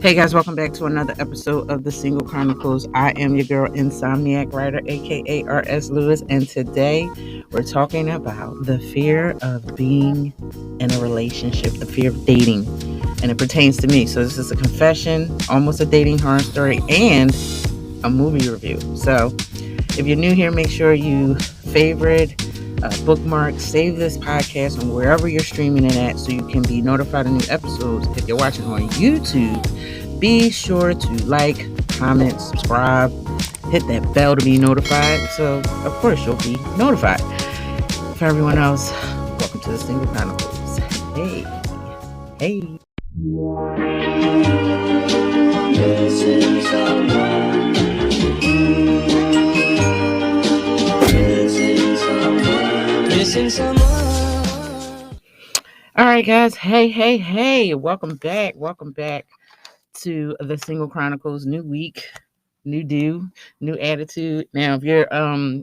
Hey guys, welcome back to another episode of the Single Chronicles. I am your girl, Insomniac Writer, aka R.S. Lewis, and today we're talking about the fear of being in a relationship, the fear of dating, and it pertains to me. So this is a confession, almost a dating horror story, and a movie review. So if you're new here, make sure you favorite, bookmark, save this podcast on wherever you're streaming it at so you can be notified of new episodes. If you're watching on YouTube, be sure to like, comment, subscribe, hit that bell to be notified. So, of course, you'll be notified. For everyone else, welcome to the Single Chronicles. Hey, hey. Missing someone. Missing someone. All right, guys. Hey. Welcome back. To the Single Chronicles. New week, new new attitude. Now, if you're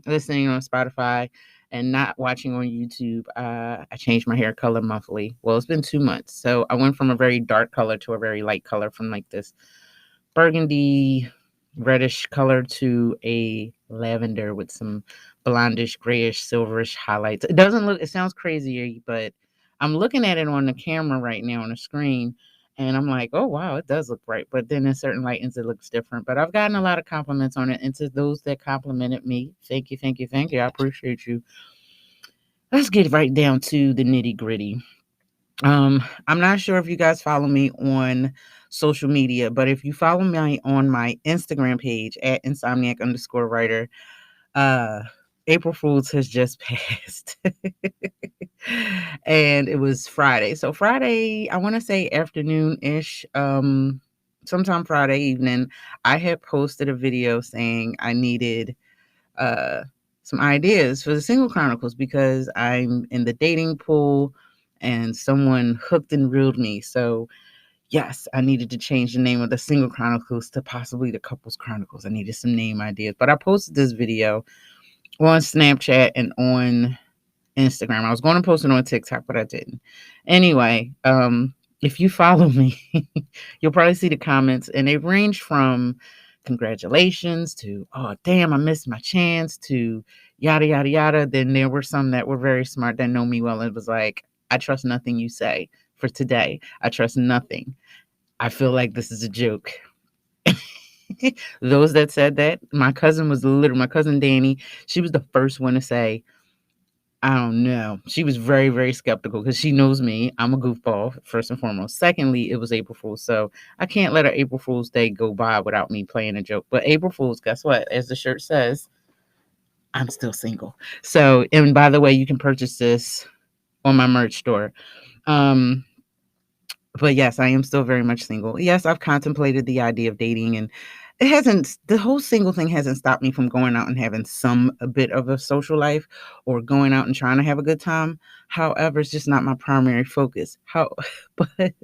listening on Spotify and not watching on YouTube, I changed my hair color monthly. Well, it's been 2 months. So I went from a very dark color to a very light color, from like this burgundy reddish color to a lavender with some blondish, grayish, silverish highlights. It sounds crazy, but I'm looking at it on the camera right now on the screen, and I'm like, oh wow, it does look bright. But then in certain lightings, it looks different. But I've gotten a lot of compliments on it, and to those that complimented me, thank you. I appreciate you. Let's get right down to the nitty gritty. I'm not sure if you guys follow me on social media, but if you follow me on my Instagram page at insomniac_writer, uh, April Fools has just passed. And it was Friday. So Friday, I want to say afternoon-ish, sometime Friday evening, I had posted a video saying I needed uh some ideas for the Single Chronicles because I'm in the dating pool and someone hooked and reeled me. So yes, I needed to change the name of the Single Chronicles to possibly the Couples Chronicles. I needed some name ideas. But I posted this video on Snapchat and on Instagram. I was going to post it on TikTok, but I didn't. Anyway, if you follow me, you'll probably see the comments, and they range from congratulations to, oh, damn, I missed my chance, to yada, yada, yada. Then there were some that were very smart that know me well. It was like, I trust nothing you say for today. I trust nothing. I feel like this is a joke. Those that said that, my cousin Danny, she was the first one to say, I don't know. She was very, very skeptical because she knows me. I'm a goofball, first and foremost. Secondly, it was April Fool's. So I can't let an April Fool's Day go by without me playing a joke. But April Fool's, guess what? As the shirt says, I'm still single. So, and by the way, you can purchase this on my merch store. But yes, I am still very much single. Yes, I've contemplated the idea of dating, and the whole single thing hasn't stopped me from going out and having a bit of a social life or going out and trying to have a good time. However, it's just not my primary focus. But there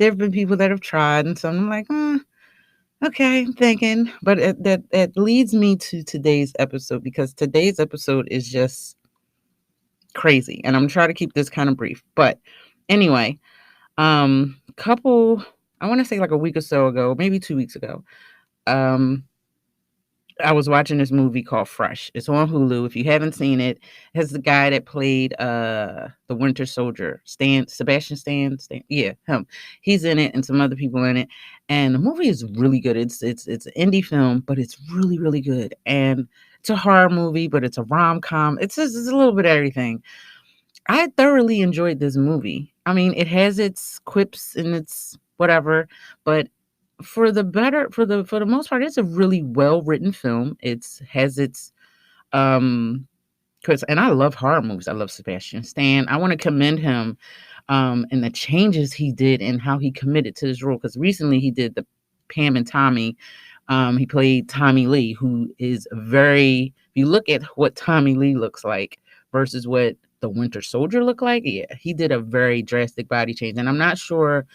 have been people that have tried, and so I'm like, okay, I'm thinking. But that leads me to today's episode, because today's episode is just crazy, and I'm trying to keep this kind of brief. But anyway, couple, I want to say like a week or so ago, maybe 2 weeks ago, I was watching this movie called Fresh. It's on Hulu. If you haven't seen it, it has the guy that played the Winter Soldier, Sebastian Stan, yeah, him. He's in it, and some other people in it. And the movie is really good. It's an indie film, but it's really, really good. And it's a horror movie, but it's a rom-com. It's a little bit of everything. I thoroughly enjoyed this movie. I mean, it has its quips and its whatever, but for the most part, it's a really well written film. It's has its because, and I love horror movies. I love Sebastian Stan. I want to commend him and the changes he did and how he committed to this role, because recently he did the Pam and Tommy. He played Tommy Lee, who is if you look at what Tommy Lee looks like versus what the Winter Soldier looked like, yeah, he did a very drastic body change. And I'm not sure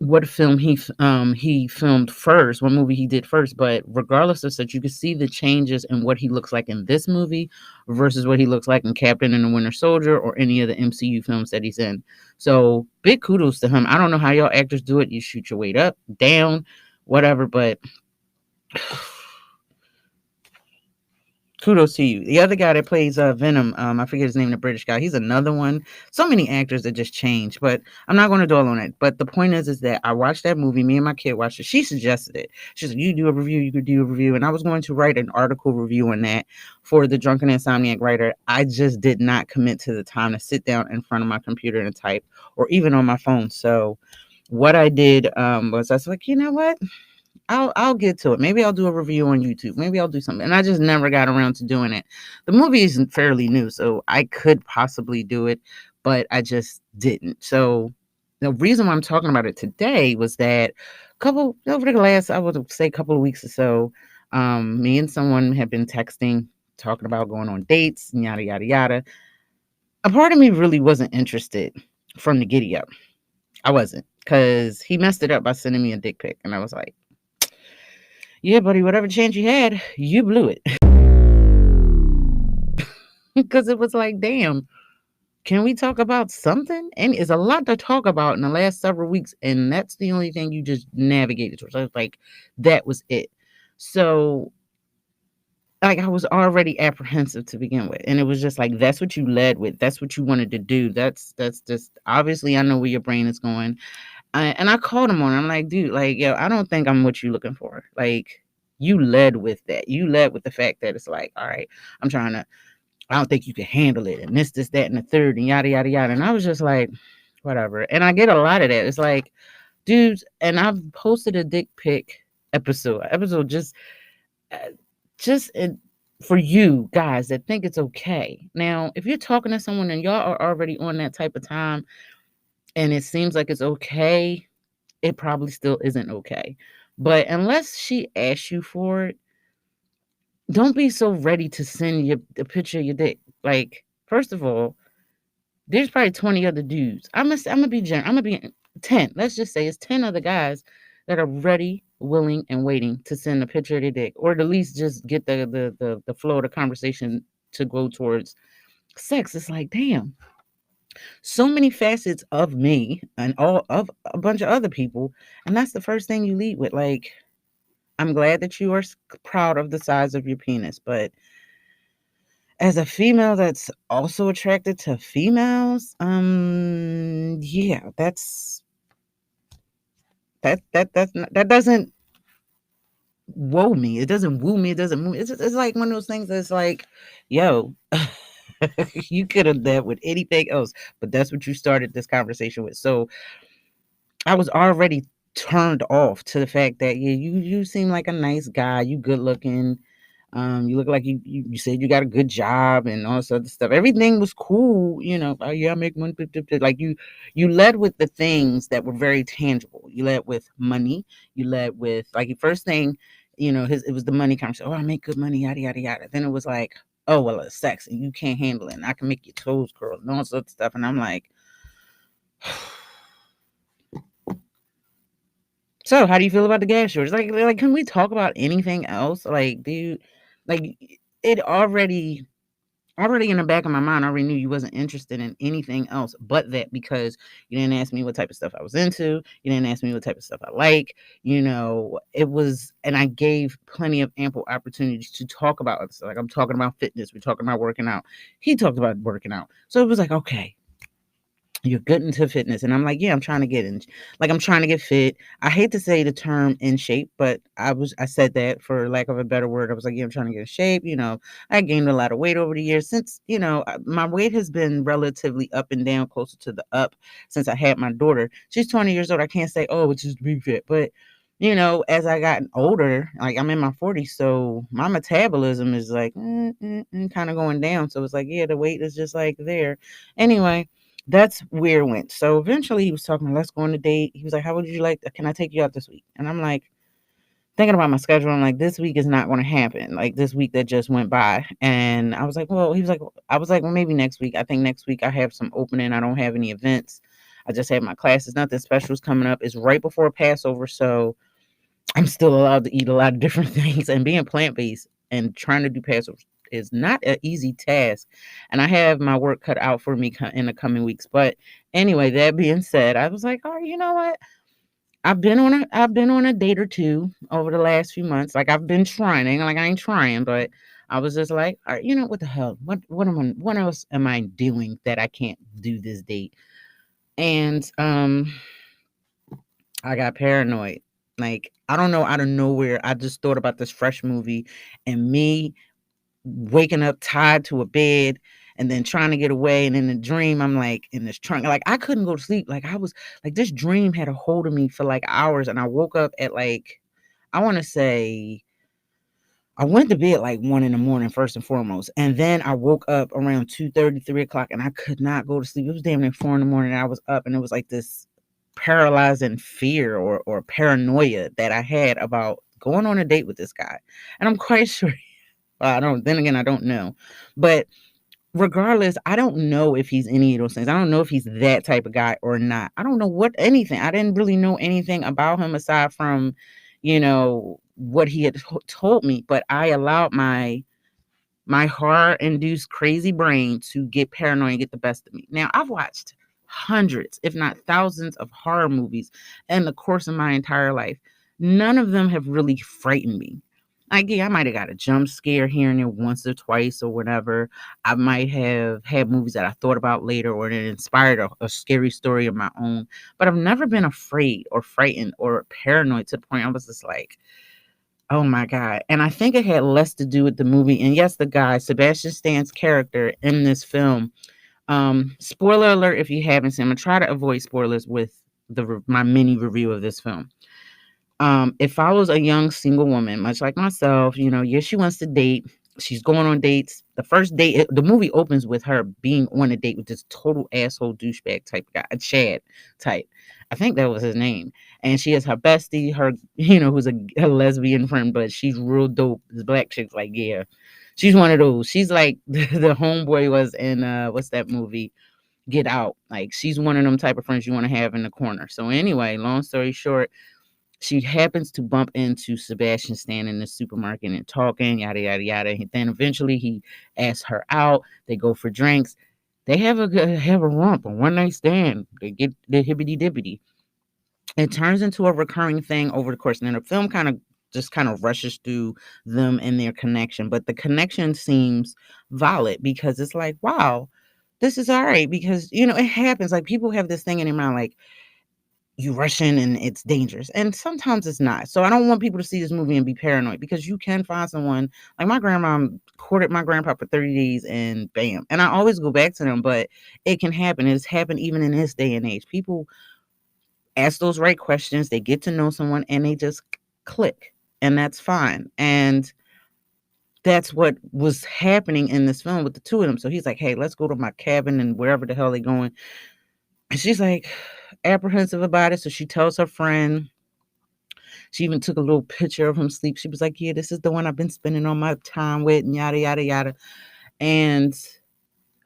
what film he filmed first, what movie he did first. But regardless of such, you can see the changes in what he looks like in this movie versus what he looks like in Captain and the Winter Soldier or any of the MCU films that he's in. So big kudos to him. I don't know how y'all actors do it. You shoot your weight up, down, whatever, but kudos to you. The other guy that plays Venom, I forget his name, the British guy. He's another one. So many actors that just change, but I'm not going to dwell on it. But the point is that I watched that movie. Me and my kid watched it. She suggested it. She said, "You do a review. You could do a review." And I was going to write an article review on that for the Drunken Insomniac Writer. I just did not commit to the time to sit down in front of my computer and type, or even on my phone. So what I did was I was like, you know what? I'll get to it. Maybe I'll do a review on YouTube. Maybe I'll do something. And I just never got around to doing it. The movie isn't fairly new, so I could possibly do it, but I just didn't. So the reason why I'm talking about it today was that over the last, I would say, couple of weeks or so, me and someone have been texting, talking about going on dates and yada yada yada. A part of me really wasn't interested from the giddy up. I wasn't, because he messed it up by sending me a dick pic, and I was like, yeah, buddy, whatever chance you had, you blew it. Because it was like, damn, can we talk about something? And it's a lot to talk about in the last several weeks. And that's the only thing you just navigated towards. I was like, that was it. So, like, I was already apprehensive to begin with. And it was just like, that's what you led with. That's what you wanted to do. That's just, obviously, I know where your brain is going. And I called him on it. I'm like, dude, like, yo, I don't think I'm what you looking for. Like, you led with that. You led with the fact that it's like, all right, I don't think you can handle it. And this, that, and the third, and yada, yada, yada. And I was just like, whatever. And I get a lot of that. It's like, dudes, and I've posted a dick pic episode just for you guys that think it's okay. Now, if you're talking to someone and y'all are already on that type of time and it seems like it's okay, it probably still isn't okay. But unless she asks you for it, don't be so ready to send a picture of your dick. Like, first of all, there's probably 20 other dudes. I'm gonna be 10. Let's just say it's 10 other guys that are ready, willing, and waiting to send a picture of their dick, or at least just get the flow of the conversation to go towards sex. It's like, damn, so many facets of me and all of a bunch of other people, and that's the first thing you lead with. Like, I'm glad that you are proud of the size of your penis, but as a female that's also attracted to females, yeah, that doesn't woo me. It doesn't woo me. It doesn't move. It's like one of those things that's like, yo, you could have done with anything else, but that's what you started this conversation with. So I was already turned off to the fact that, yeah, you seem like a nice guy. You good looking. You look like you said you got a good job and all this other stuff. Everything was cool, you know. Oh yeah, I make money. Like, you led with the things that were very tangible. You led with money. You led with, like, the first thing, you know, it was the money conversation. Oh, I make good money, yada yada yada. Then it was like, oh well, it's sex and you can't handle it. And I can make your toes curl and all this other stuff. And I'm like, so how do you feel about the gas shortage? Like, can we talk about anything else? Like, dude, like, it already in the back of my mind, I already knew you wasn't interested in anything else but that, because you didn't ask me what type of stuff I was into. You didn't ask me what type of stuff I like. You know, and I gave plenty of ample opportunities to talk about other stuff. Like, I'm talking about fitness. We're talking about working out. He talked about working out. So it was like, okay, you're good into fitness. And I'm like, yeah, I'm trying to get in, like, I'm trying to get fit. I hate to say the term in shape, but I said that for lack of a better word. I was like, yeah, I'm trying to get in shape. You know, I gained a lot of weight over the years since, you know, my weight has been relatively up and down, closer to the up since I had my daughter. She's 20 years old. I can't say, oh, it's just to be fit, but you know, as I got older, like, I'm in my 40s, so my metabolism is like kind of going down. So it's like, yeah, the weight is just like there. Anyway, that's where it went. So eventually he was talking, let's go on a date. He was like, how would you like, can I take you out this week? And I'm like, thinking about my schedule. I'm like, this week is not going to happen. Like, this week that just went by. And I was like, well, I was like, well, maybe next week. I think next week I have some opening. I don't have any events. I just had my classes. Nothing special is coming up. It's right before Passover, so I'm still allowed to eat a lot of different things. And being plant based and trying to do Passover is not an easy task. And I have my work cut out for me in the coming weeks. But anyway, that being said, I was like, oh, you know what? I've been on a date or two over the last few months. Like I've been trying, like I ain't trying, but I was just like, all right, what the hell? What else am I doing that I can't do this date? And I got paranoid. Like I don't know, out of nowhere, I just thought about this fresh movie and me waking up tied to a bed and then trying to get away, and in the dream I'm like in this trunk, like I couldn't go to sleep. Like I was like, this dream had a hold of me for like hours, and I woke up at like, I want to say I went to bed like 1 in the morning first and foremost, and then I woke up around 2:30, 3 o'clock, and I could not go to sleep. It was damn near 4 in the morning, and I was up, and it was like this paralyzing fear or paranoia that I had about going on a date with this guy. And I'm quite sure, well, I don't, then again, I don't know. But regardless, I don't know if he's any of those things. I don't know if he's that type of guy or not. I don't know anything. I didn't really know anything about him aside from, what he had told me. But I allowed my horror induced crazy brain to get paranoid and get the best of me. Now, I've watched hundreds, if not thousands, of horror movies in the course of my entire life. None of them have really frightened me. Like, yeah, I might have got a jump scare here and there once or twice or whatever. I might have had movies that I thought about later or that inspired a scary story of my own. But I've never been afraid or frightened or paranoid to the point I was just like, oh my God. And I think it had less to do with the movie. And yes, the guy, Sebastian Stan's character in this film. Spoiler alert if you haven't seen. I'm gonna try to avoid spoilers with my mini review of this film. It follows a young single woman, much like myself. Yes, she wants to date. She's going on dates. The first date, the movie opens with her being on a date with this total asshole douchebag type guy, a Chad type. I think that was his name. And she has her bestie, who's a lesbian friend, but she's real dope. This black chick's like, yeah, she's one of those. She's like the homeboy was in what's that movie? Get Out. Like she's one of them type of friends you want to have in the corner. So anyway, long story short, she happens to bump into Sebastian Stan in the supermarket and talking, yada, yada, yada. And then eventually he asks her out. They go for drinks. They have a romp, a one night stand. They get the hibbity dibbity. It turns into a recurring thing over the course. And then the film kind of rushes through them and their connection. But the connection seems valid because it's like, wow, this is all right. Because, it happens. Like people have this thing in their mind, like, you rush in and it's dangerous. And sometimes it's not. So I don't want people to see this movie and be paranoid because you can find someone like my grandma courted my grandpa for 30 days and bam. And I always go back to them, but it can happen. It's happened even in this day and age. People ask those right questions, they get to know someone and they just click. And that's fine. And that's what was happening in this film with the two of them. So he's like, hey, let's go to my cabin and wherever the hell they're going. And she's like apprehensive about it. So she tells her friend. She even took a little picture of him sleep. She was like, yeah, this is the one I've been spending all my time with, and yada, yada, yada. And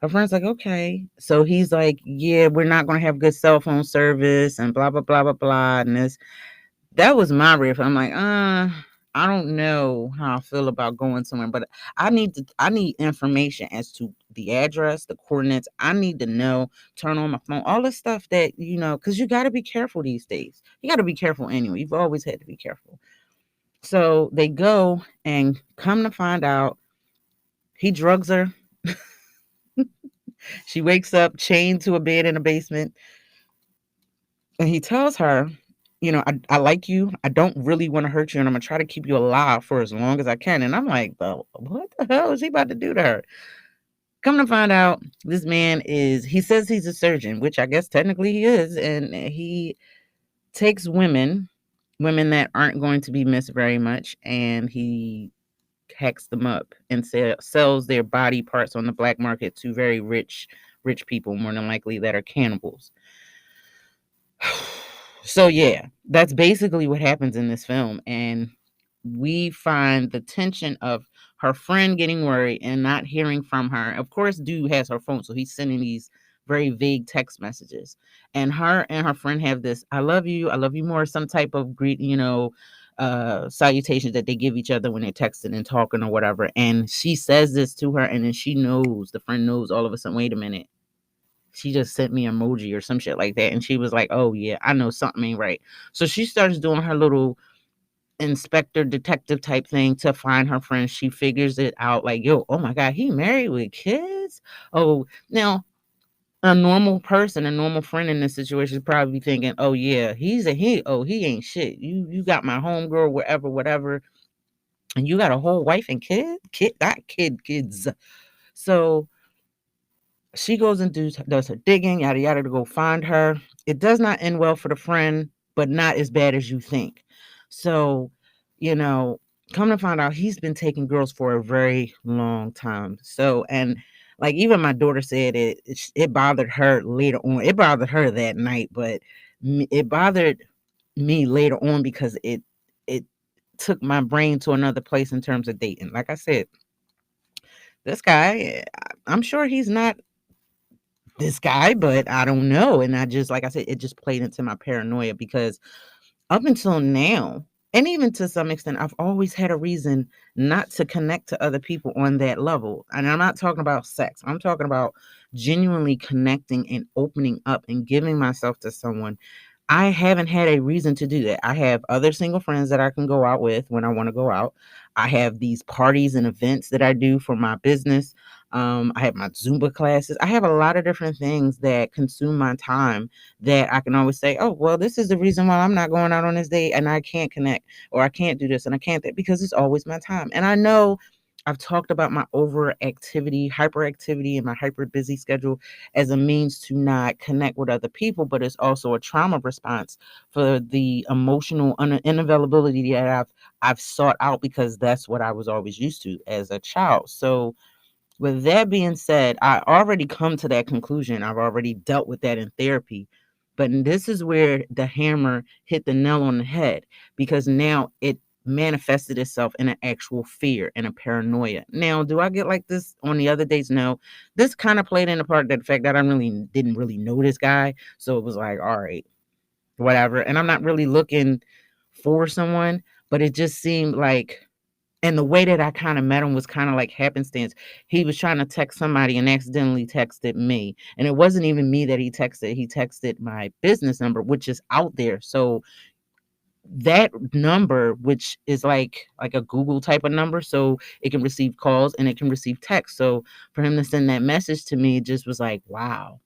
her friend's like, okay. So he's like, yeah, we're not going to have good cell phone service and blah, blah, blah, blah, blah. And that was my riff. I'm like, I don't know how I feel about going somewhere, but I need information as to the address, the coordinates. I need to know, turn on my phone, all the stuff that, because you got to be careful these days. You got to be careful anyway. You've always had to be careful. So they go and come to find out he drugs her. She wakes up chained to a bed in a basement. And he tells her, I like you. I don't really want to hurt you. And I'm going to try to keep you alive for as long as I can. And I'm like, well, what the hell is he about to do to her? Come to find out, this man he says he's a surgeon, which I guess technically he is. And he takes women that aren't going to be missed very much. And he hacks them up and sells their body parts on the black market to very rich people, more than likely, that are cannibals. So yeah, that's basically what happens in this film. And we find the tension of her friend getting worried and not hearing from her. Of course, dude has her phone, so he's sending these very vague text messages. And her friend have this I love you more, some type of greet, salutations that they give each other when they're texting and talking or whatever. And she says this to her, and then the friend knows all of a sudden, wait a minute, she just sent me an emoji or some shit like that. And she was like, oh yeah, I know something ain't right. So she starts doing her little inspector detective type thing to find her friend. She figures it out like, yo, oh my God, he married with kids. Oh, now a normal person, a normal friend in this situation is probably thinking, oh yeah, he ain't shit. You got my homegirl, wherever, whatever, and you got a whole wife and kids. So she goes and does her digging, yada yada, to go find her. It does not end well for the friend, but not as bad as you think. So, you know, come to find out, he's been taking girls for a very long time. So, and like even my daughter said, it bothered her later on. It bothered her that night, but it bothered me later on because it took my brain to another place in terms of dating. Like I said, this guy, I'm sure he's not this guy, but I don't know. And I just, like I said, it just played into my paranoia because up until now, and even to some extent, I've always had a reason not to connect to other people on that level. And I'm not talking about sex, I'm talking about genuinely connecting and opening up and giving myself to someone. I haven't had a reason to do that. I have other single friends that I can go out with when I want to go out. I have these parties and events that I do for my business. I have my Zumba classes. I have a lot of different things that consume my time that I can always say, oh, well, this is the reason why I'm not going out on this date and I can't connect or I can't do this and I can't that, because it's always my time. And I know I've talked about my overactivity, hyperactivity, and my hyper busy schedule as a means to not connect with other people, but it's also a trauma response for the emotional unavailability that I've sought out because that's what I was always used to as a child. So with that being said, I already come to that conclusion. I've already dealt with that in therapy. But this is where the hammer hit the nail on the head, because now it manifested itself in an actual fear and a paranoia. Now, do I get like this on the other days? No. This kind of played in the part that the fact that I really didn't really know this guy. So it was like, all right, whatever. And I'm not really looking for someone, but it just seemed like, and the way that I kind of met him was kind of like happenstance. He was trying to text somebody and accidentally texted me. And it wasn't even me that he texted. He texted my business number, which is out there. So that number, which is like a Google type of number, so it can receive calls and it can receive text. So for him to send that message to me, it just was like, wow.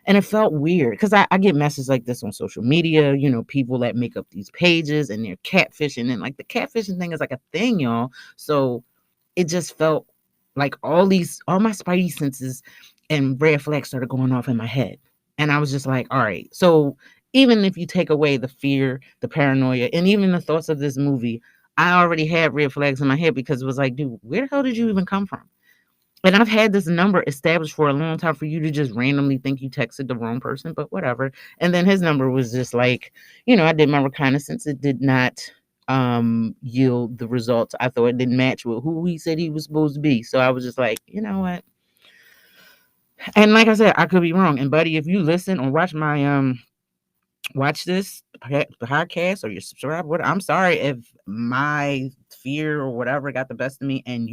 And it felt weird because I get messages like this on social media, people that make up these pages and they're catfishing. And like the catfishing thing is like a thing, y'all. So it just felt like all my spidey senses and red flags started going off in my head. And I was just like, all right. So even if you take away the fear, the paranoia, and even the thoughts of this movie, I already had red flags in my head because it was like, dude, where the hell did you even come from? And I've had this number established for a long time for you to just randomly think you texted the wrong person, but whatever. And then his number was just like, I did my reconnaissance. It did not yield the results. I thought it didn't match with who he said he was supposed to be. So I was just like, you know what? And like I said, I could be wrong. And buddy, if you listen or watch this podcast or you subscribe, I'm sorry if my fear or whatever got the best of me and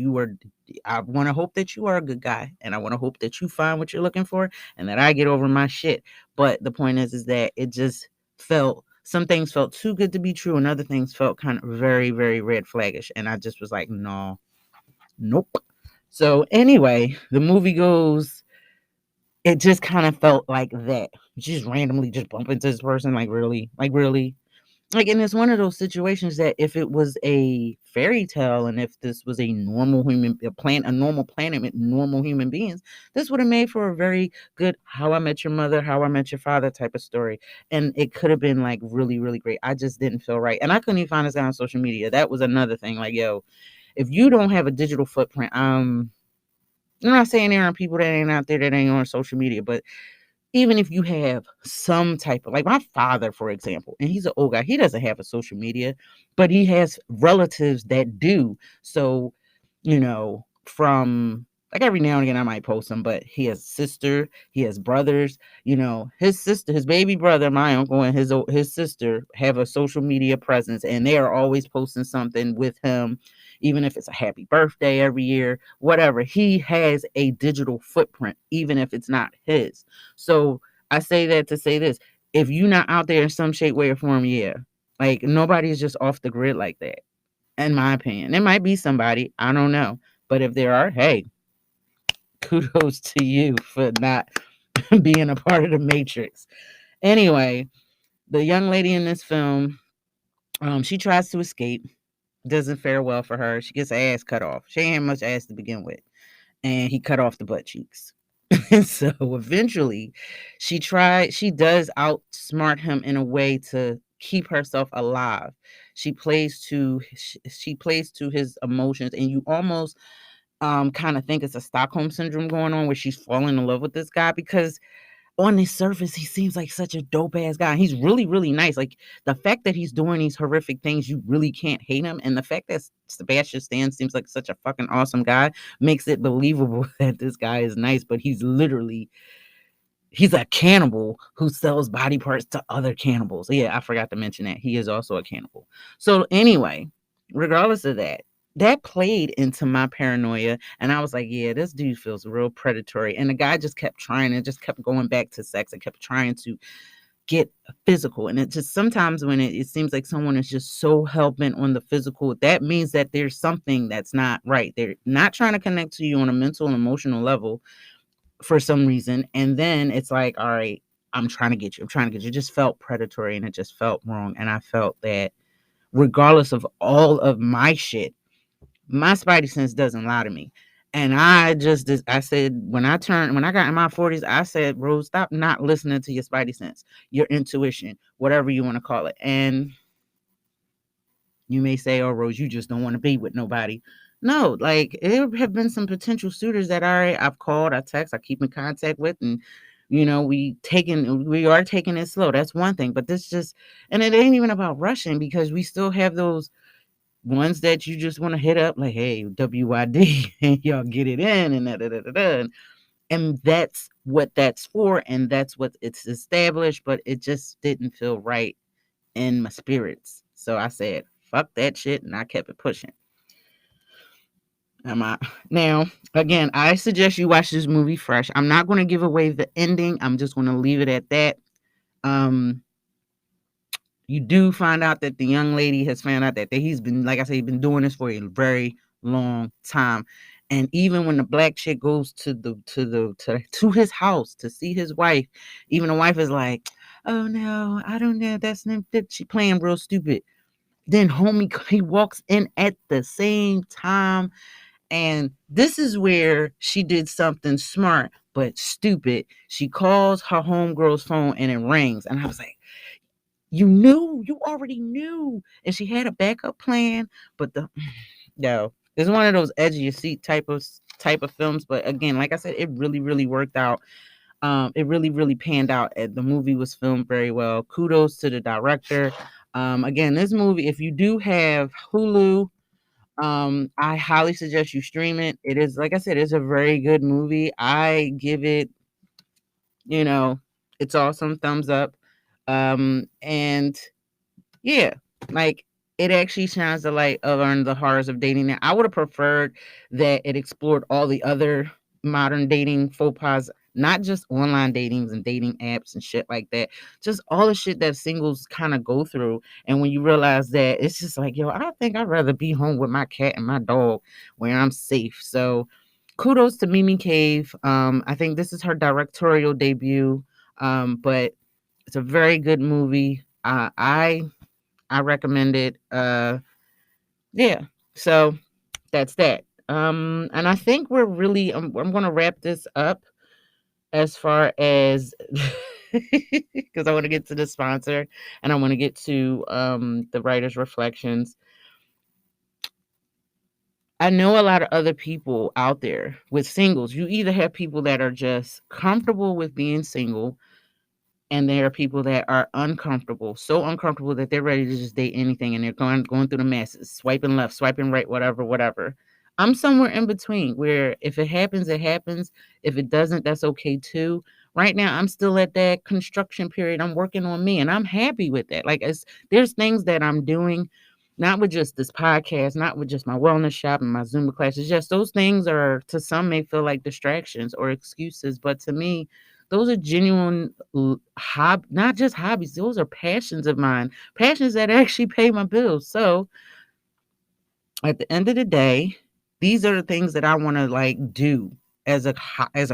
I want to hope that you are a good guy and I want to hope that you find what you're looking for and that I get over my shit. But the point is that it just some things felt too good to be true and other things felt kind of very, very red flaggish. And I just was like, no, nope. So anyway, the movie goes, it just kind of felt like that. Just randomly just bump into this person, like really. Like, and it's one of those situations that if it was a fairy tale and if this was a normal a normal planet with normal human beings, this would have made for a very good How I Met Your Mother, How I Met Your Father type of story. And it could have been like really, really great. I just didn't feel right. And I couldn't even find this guy on social media. That was another thing. Like, yo, if you don't have a digital footprint, I'm not saying there aren't people that ain't out there that ain't on social media, but even if you have some type of, like my father, for example, and he's an old guy, he doesn't have a social media, but he has relatives that do. So, from Like every now and again, I might post them, but he has a sister, he has brothers. His sister, his baby brother, my uncle, and his sister have a social media presence, and they are always posting something with him, even if it's a happy birthday every year, whatever. He has a digital footprint, even if it's not his. So I say that to say this: if you're not out there in some shape, way, or form, yeah, like nobody's just off the grid like that. In my opinion, there might be somebody, I don't know, but if there are, hey, kudos to you for not being a part of the Matrix. Anyway, the young lady in this film, she tries to escape. Doesn't fare well for her. She gets her ass cut off. She ain't had much ass to begin with. And he cut off the butt cheeks. So eventually she does outsmart him in a way to keep herself alive. She plays to his emotions, and you almost kind of think it's a Stockholm syndrome going on, where she's falling in love with this guy, because on the surface he seems like such a dope ass guy. He's really, really nice. Like, the fact that he's doing these horrific things, you really can't hate him, and the fact that Sebastian Stan seems like such a fucking awesome guy makes it believable that this guy is nice. But he's a cannibal who sells body parts to other cannibals. Yeah, I forgot to mention that he is also a cannibal. So anyway, regardless of that played into my paranoia, and I was like, yeah, this dude feels real predatory. And the guy just kept trying, and just kept going back to sex, and kept trying to get physical. And it just, sometimes when it seems like someone is just so hell-bent on the physical, that means that there's something that's not right. They're not trying to connect to you on a mental and emotional level for some reason. And then it's like, all right, I'm trying to get you. I'm trying to get you. It just felt predatory, and it just felt wrong. And I felt that regardless of all of my shit, my spidey sense doesn't lie to me. And I said, when I got in my 40s, I said, Rose, stop not listening to your spidey sense, your intuition, whatever you want to call it. And you may say, oh, Rose, you just don't want to be with nobody. No, like, there have been some potential suitors that I've called, I text, I keep in contact with, and we are taking it slow. That's one thing. But this just, and it ain't even about rushing, because we still have those ones that you just want to hit up, like, hey, WYD, and y'all get it in, and da, da, da, da, da. And that's what that's for, and that's what it's established, but it just didn't feel right in my spirits. So I said, fuck that shit, and I kept it pushing. Now, again, I suggest you watch this movie fresh. I'm not going to give away the ending. I'm just going to leave it at that. You do find out that the young lady has found out that he's been, like I said, he's been doing this for a very long time. And even when the black chick goes to his house to see his wife, even the wife is like, oh no, I don't know, that's not fit. She playing real stupid. Then homie, he walks in at the same time. And this is where she did something smart but stupid. She calls her homegirl's phone, and it rings. And I was like, you already knew. And she had a backup plan, but no, it's one of those edge of your seat type of films. But again, like I said, it really, really worked out. It really, really panned out. The movie was filmed very well. Kudos to the director. Again, this movie, if you do have Hulu, I highly suggest you stream it. It is, like I said, it's a very good movie. I give it, it's awesome, thumbs up. And yeah, like, it actually shines the light on the horrors of dating. Now, I would have preferred that it explored all the other modern dating faux pas, not just online datings and dating apps and shit like that. Just all the shit that singles kind of go through. And when you realize that, it's just like, yo, I think I'd rather be home with my cat and my dog where I'm safe. So kudos to Mimi Cave. I think this is her directorial debut. But it's a very good movie. I recommend it. Yeah. So that's that. And I think we're really, I'm going to wrap this up as far as, because I want to get to the sponsor, and I want to get to the writer's reflections. I know a lot of other people out there with singles. You either have people that are just comfortable with being single, and there are people that are uncomfortable, so uncomfortable that they're ready to just date anything, and they're going through the masses, swiping left, swiping right, whatever. I'm somewhere in between where if it happens, it happens. If it doesn't, that's okay too. Right now, I'm still at that construction period. I'm working on me and I'm happy with that. Like there's things that I'm doing, not with just this podcast, not with just my wellness shop and my Zumba classes. Just those things are, to some may feel like distractions or excuses, but to me, those are genuine not just hobbies. Those are passions of mine, passions that actually pay my bills. So at the end of the day, these are the things that I want to like do as a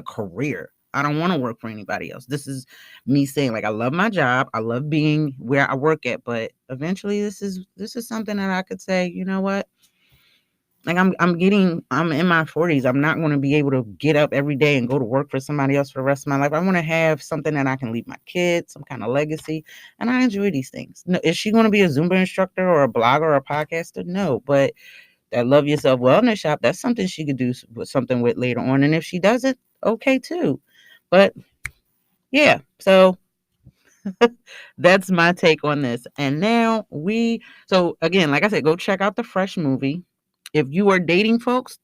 career. I don't want to work for anybody else. This is me saying like I love my job. I love being where I work at, but eventually this is something that I could say, you know what? Like I'm in my 40s. I'm not going to be able to get up every day and go to work for somebody else for the rest of my life. I want to have something that I can leave my kids, some kind of legacy, and I enjoy these things. No, is she going to be a Zumba instructor or a blogger or a podcaster? No, but that Love Yourself Wellness Shop, that's something she could do something with later on. And if she doesn't, okay too. But yeah, so that's my take on this. And now so again, like I said, go check out the Fresh movie. If you are dating folks,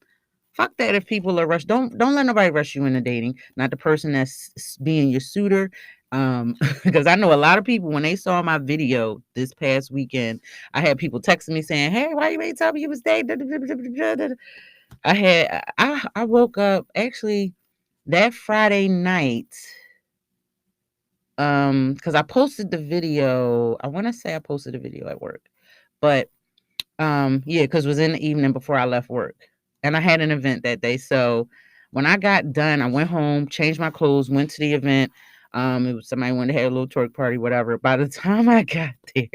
fuck that. If people are rushed, don't let nobody rush you into dating. Not the person that's being your suitor. Because I know a lot of people when they saw my video this past weekend, I had people texting me saying, "Hey, why you ain't tell me you was dating?" I woke up actually that Friday night. Because I posted the video. I want to say I posted a video at work, but yeah, because it was in the evening before I left work. And I had an event that day. So when I got done, I went home, changed my clothes, went to the event. It was somebody wanted to have a little twerk party, whatever. By the time I got there,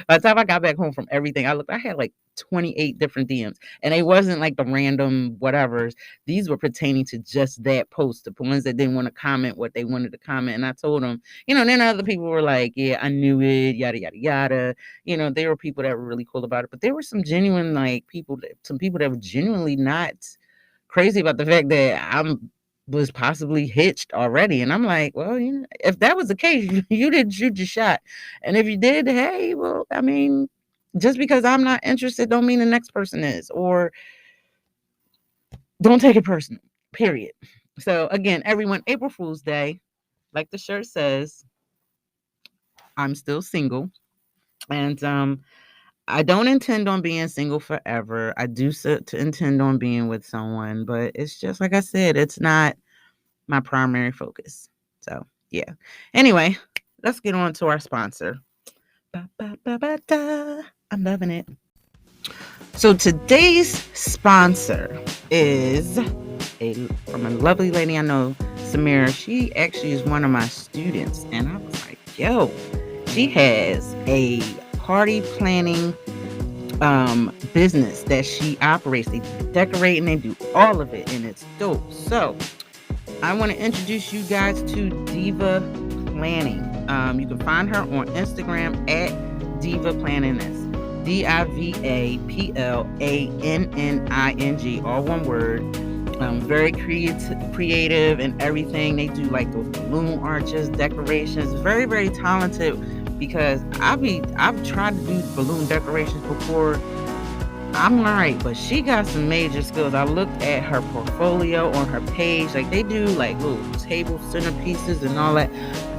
by the time I got back home from everything, I had like 28 different DMs. And it wasn't like the random whatevers. These were pertaining to just that post, the ones that didn't want to comment what they wanted to comment. And I told them, then other people were like, yeah, I knew it, yada, yada, yada. There were people that were really cool about it, but there were some genuine, like some people that were genuinely not crazy about the fact that was possibly hitched already. And I'm like, well, if that was the case, you didn't shoot your shot. And if you did, hey, well, I mean, just because I'm not interested don't mean the next person is, or don't take it personal, period. So again, everyone, April Fool's Day, like the shirt says, I'm still single. And I don't intend on being single forever. I do intend on being with someone, but it's just like I said, it's not my primary focus. So yeah. Anyway, let's get on to our sponsor. I'm loving it. So today's sponsor is from a lovely lady I know, Samira. She actually is one of my students, and I was like, yo, she has a party planning business that she operates. They decorate and they do all of it, and it's dope. So I want to introduce you guys to Diva Planning. You can find her on Instagram at Diva Planning. That's DIVAPLANNING, all one word. Very creative and everything. They do like those balloon arches, decorations. Very, very talented, because I've tried to do balloon decorations before. I'm all right, but she got some major skills. I looked at her portfolio on her page. Like, they do like little table centerpieces and all that.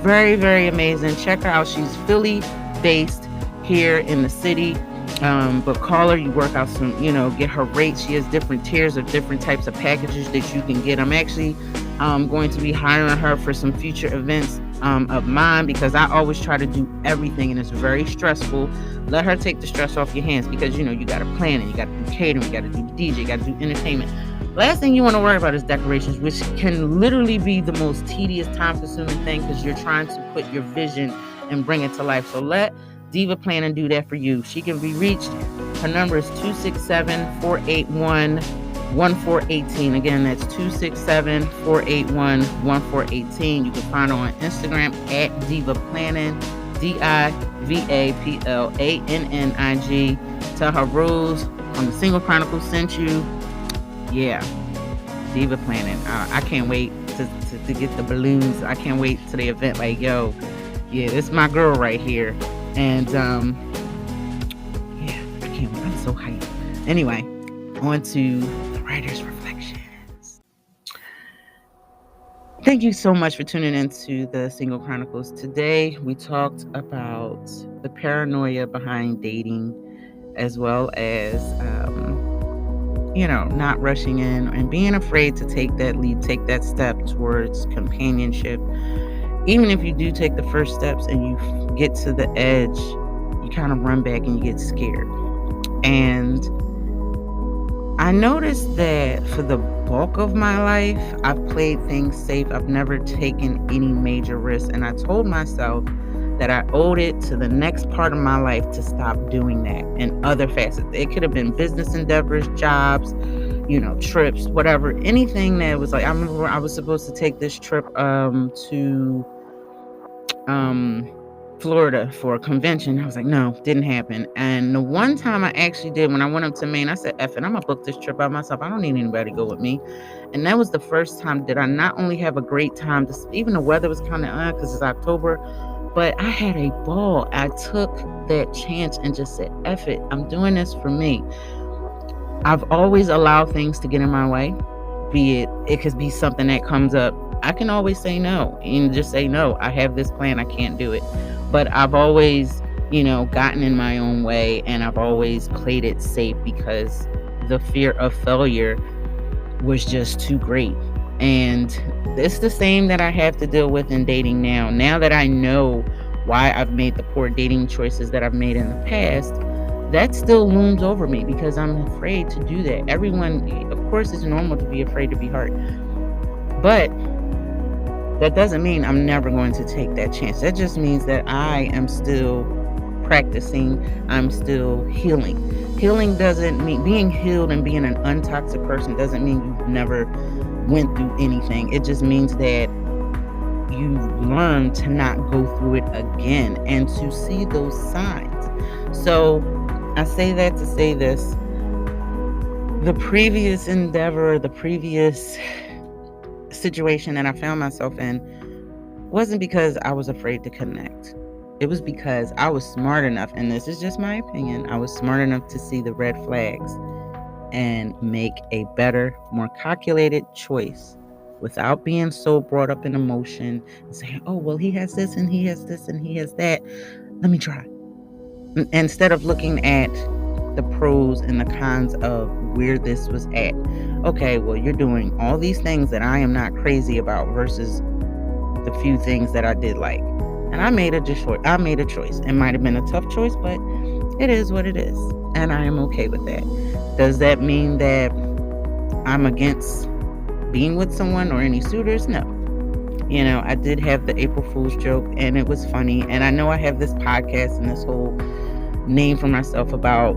Very, very amazing. Check her out. She's Philly based here in the city. But call her, you work out some, get her rates. She has different tiers of different types of packages that you can get. I'm actually going to be hiring her for some future events of mine, because I always try to do everything and it's very stressful. Let her take the stress off your hands, because you got to plan it, you got to do catering, you got to do DJ, you got to do entertainment. Last thing you want to worry about is decorations, which can literally be the most tedious, time-consuming thing, because you're trying to put your vision and bring it to life. So let Diva Planning do that for you. She can be reached. Her number is 267-481-1418. Again, that's 267-481-1418. You can find her on Instagram at Diva Planning, DIVAPLANNIG. Tell her Rose on the Single Chronicles sent you. Yeah, Diva Planning. I can't wait to get the balloons. I can't wait to the event. Like, yo, yeah, this is my girl right here. And yeah, I can't wait. I'm so hyped. Anyway, on to the writer's reflections. Thank you so much for tuning into the Single Chronicles. Today, we talked about the paranoia behind dating, as well as, not rushing in and being afraid to take that lead, take that step towards companionship. Even if you do take the first steps and you get to the edge, you kind of run back and you get scared. And I noticed that for the bulk of my life, I've played things safe. I've never taken any major risks. And I told myself that I owed it to the next part of my life to stop doing that in other facets. It could have been business endeavors, jobs, trips, whatever, anything that was like, I remember I was supposed to take this trip to Florida for a convention. I was like, no, didn't happen. And the one time I actually did, when I went up to Maine, I said, F it, I'm gonna book this trip by myself. I don't need anybody to go with me. And that was the first time that I not only have a great time, even the weather was kind of because it's October, but I had a ball. I took that chance and just said, F it, I'm doing this for me. I've always allowed things to get in my way, be it could be something that comes up. I can always say no and just say, no, I have this plan, I can't do it. But I've always, gotten in my own way, and I've always played it safe because the fear of failure was just too great. And it's the same that I have to deal with in dating now. Now that I know why I've made the poor dating choices that I've made in the past, that still looms over me because I'm afraid to do that. Everyone, of course, it's normal to be afraid to be hurt. But that doesn't mean I'm never going to take that chance. That just means that I am still practicing. I'm still healing. Healing doesn't mean being healed and being an untoxic person doesn't mean you've never went through anything. It just means that you learn to not go through it again and to see those signs. So I say that to say this. The previous endeavor, the previous situation that I found myself in wasn't because I was afraid to connect. It was because I was smart enough, and this is just my opinion, I was smart enough to see the red flags and make a better, more calculated choice without being so brought up in emotion and saying, oh, well, he has this and he has this and he has that. Let me try. Instead of looking at the pros and the cons of where this was at. Okay, well, you're doing all these things that I am not crazy about versus the few things that I did like. And I made a choice. It might have been a tough choice, but it is what it is. And I am okay with that. Does that mean that I'm against being with someone or any suitors? No. I did have the April Fool's joke and it was funny. And I know I have this podcast and this whole name for myself about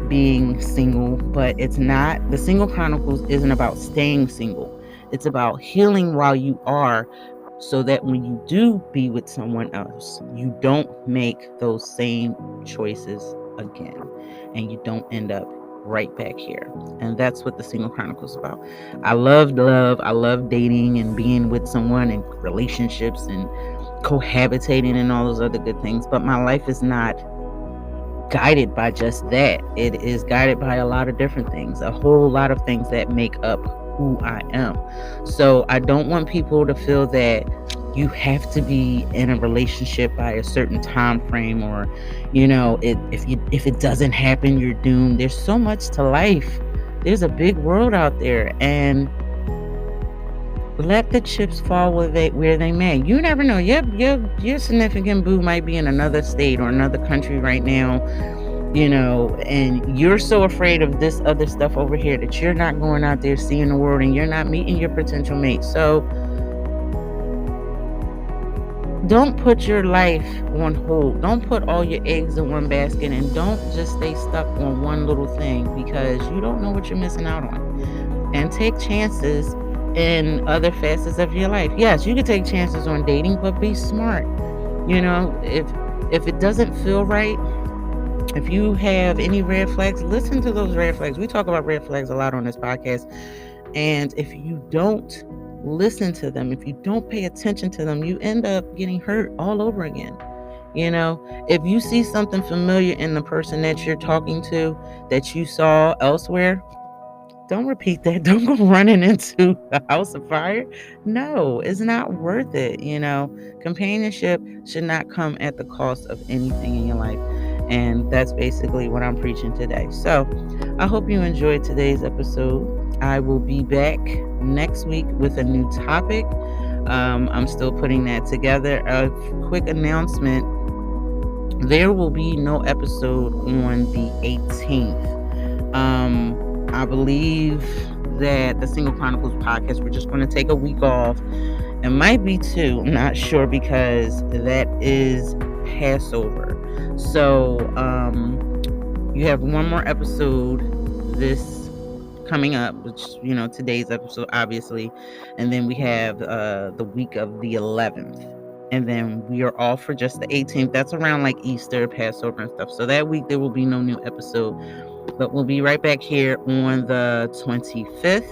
being single, but it's not. The Single Chronicles isn't about staying single. It's about healing while you are, so that when you do be with someone else, you don't make those same choices again and you don't end up right back here. And that's what the Single Chronicles is about. I love love. I love dating and being with someone and relationships and cohabitating and all those other good things. But my life is not guided by just that. It is guided by a lot of different things, a whole lot of things that make up who I am. So I don't want people to feel that you have to be in a relationship by a certain time frame, or if it doesn't happen, you're doomed. There's so much to life. There's a big world out there, and let the chips fall where they may. You never know. Your significant boo might be in another state or another country right now, and you're so afraid of this other stuff over here that you're not going out there seeing the world and you're not meeting your potential mate. So don't put your life on hold. Don't put all your eggs in one basket, and don't just stay stuck on one little thing, because you don't know what you're missing out on. And take chances in other facets of your life. Yes, you can take chances on dating, but be smart. If it doesn't feel right, if you have any red flags, listen to those red flags. We talk about red flags a lot on this podcast. And if you don't listen to them, if you don't pay attention to them, you end up getting hurt all over again. If you see something familiar in the person that you're talking to that you saw elsewhere, Don't repeat that. Don't go running into a house of fire. No, it's not worth it. Companionship should not come at the cost of anything in your life. And that's basically what I'm preaching today. So I hope you enjoyed today's episode. I will be back next week with a new topic. I'm still putting that together. A quick announcement. There will be no episode on the 18th. I believe that the Single Chronicles podcast, we're just going to take a week off. It might be 2. I'm not sure, because that is Passover. So you have one more episode this coming up, which, today's episode, obviously. And then we have the week of the 11th. And then we are off for just the 18th. That's around like Easter, Passover, and stuff. So that week there will be no new episode. But we'll be right back here on the 25th.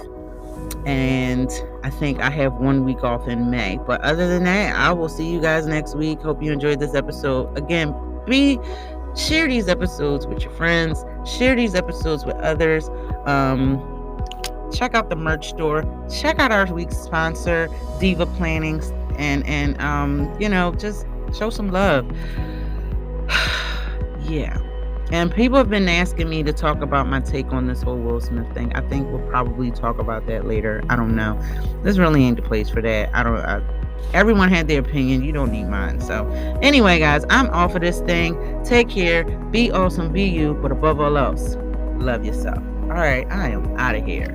And I think I have 1 week off in May. But other than that, I will see you guys next week. Hope you enjoyed this episode. Again, share these episodes with your friends. Share these episodes with others. Check out the merch store. Check out our week's sponsor, Diva Planning. And just show some love. Yeah. And people have been asking me to talk about my take on this whole Will Smith thing. I think we'll probably talk about that later. I don't know. This really ain't the place for that. Everyone had their opinion. You don't need mine. So anyway, guys, I'm off of this thing. Take care. Be awesome. Be you. But above all else, love yourself. All right. I am out of here.